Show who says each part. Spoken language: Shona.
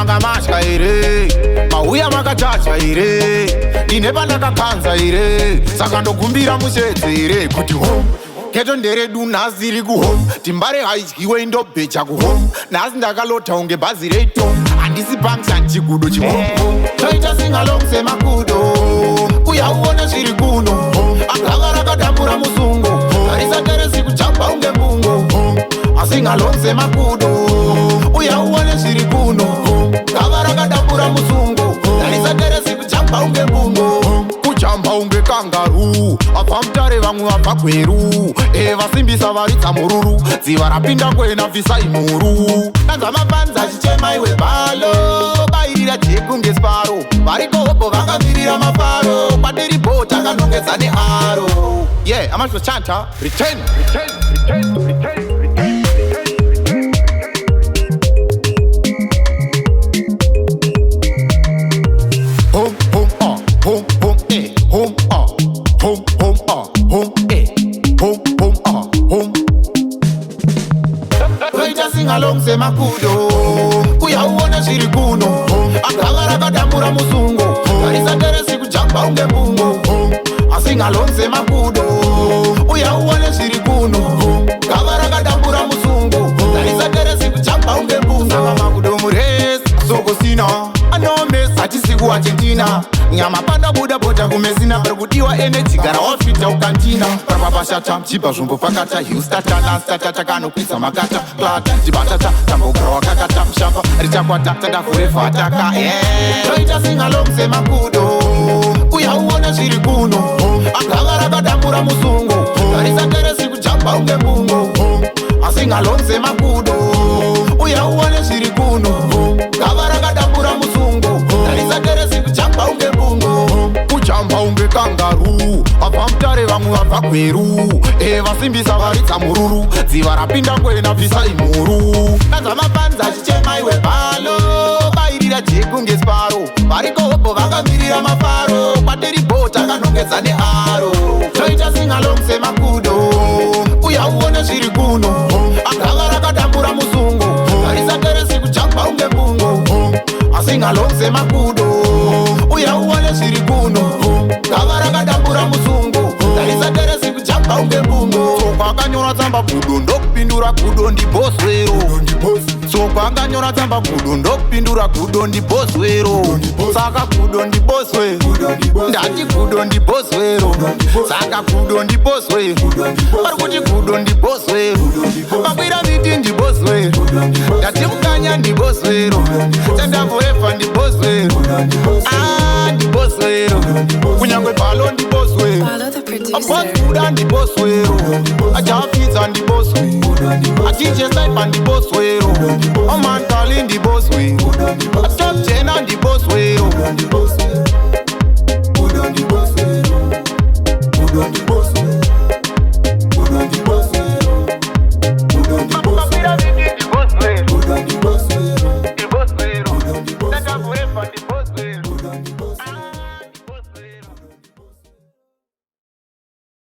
Speaker 1: manga masha ire mauya makachacha ire ine pandakakanza ire saka ndokumbira mushedze ire kuti home keto nderedu nhasi iri kuhome timbare haidyiwe indobhecha kuhome nhasi ndakalota unge bhazi reitom handisi function chigudo chihome toita singalong semakudo uya uone zviri kuno agava rakadambura musungo harisateresi kuchapa unge mbungo asingalong semakudo uya uone zviri kuno gava rakadambura musungo harisateresi kuchapa unge mbungo kuchamba unge kangaru abva mutare vamwe vabva kweru vasimbisa varidza mururu dziva rapinda kwena bvisa imhuru danza mapanza chichema iwe bhalo bairira jeku ngesparo varikohobho vakamirira mafaro kwadiri bhota akanongedza nearo Ashbillo Chanter, return. Singalong semakudo uya uone zviri kuno agava rakadambura musungo harisateresi kujamba unge mbungo asingalong semakudo uya uone zviri kuno gava rakadambura musungo harisateresi kujamba unge mbungo saka makudo muresi sokosina anomes hatisi kuargentina nyama panda buda bota kumesina parikudiwa energy gara wafita ukantina parapapashata mchipa zvombo pakata hiustatana statata kanokwisa makata plata tibatata tambogara wakakata mshamba richakwata tandavhurefataka toita singalong semakudo uya uone zviri kuno agava rakadambura musungo harisateresi kujamba unge mbungo asingalong semakudo uya uone zviri kuno gava rakadambura musungo harisateresi kujamba unge mbungo kuchamba unge kangaru abva mutare vamwe vabva kweru vasimbisa varidza mururu dziva rapinda kwena bvisa imhuru danza mapanza chichema iwe bhalo bairira jeku ngesparo varikohobho vakamirira mafaro kwadiri bhota akanongedza nearo toita singalong semakudo uya uone zviri kuno agava rakadambura musungo harisateresi kujamba unge mbungo asingalong semakudo uya uone zviri kuno gava rakadambura musungo harisateresi kujamba unge mbungo sokwakanyora tsamba gudo ndokupindura gudo ndibhoziwero sokwakanyora tsamba gudo ndokupindura gudo ndibhoziwero saka gudo ndibhoziwero ndati gudo ndibhoziwero saka gudo ndibhoziwero parikuti gudo ndibhoziwero makwira miti ndibhoziwero ndati mukanya ndibhoziwero tandavhurefa ndibhoziwero ndibhoziwero kunyangwe bhalo ndibhoziwero abhozibuda ndibhoziwero ajafidza ndibhoziwero atichesaipa ndibhoziwero omantali ndibhoziwero atopjena ndibhoziwero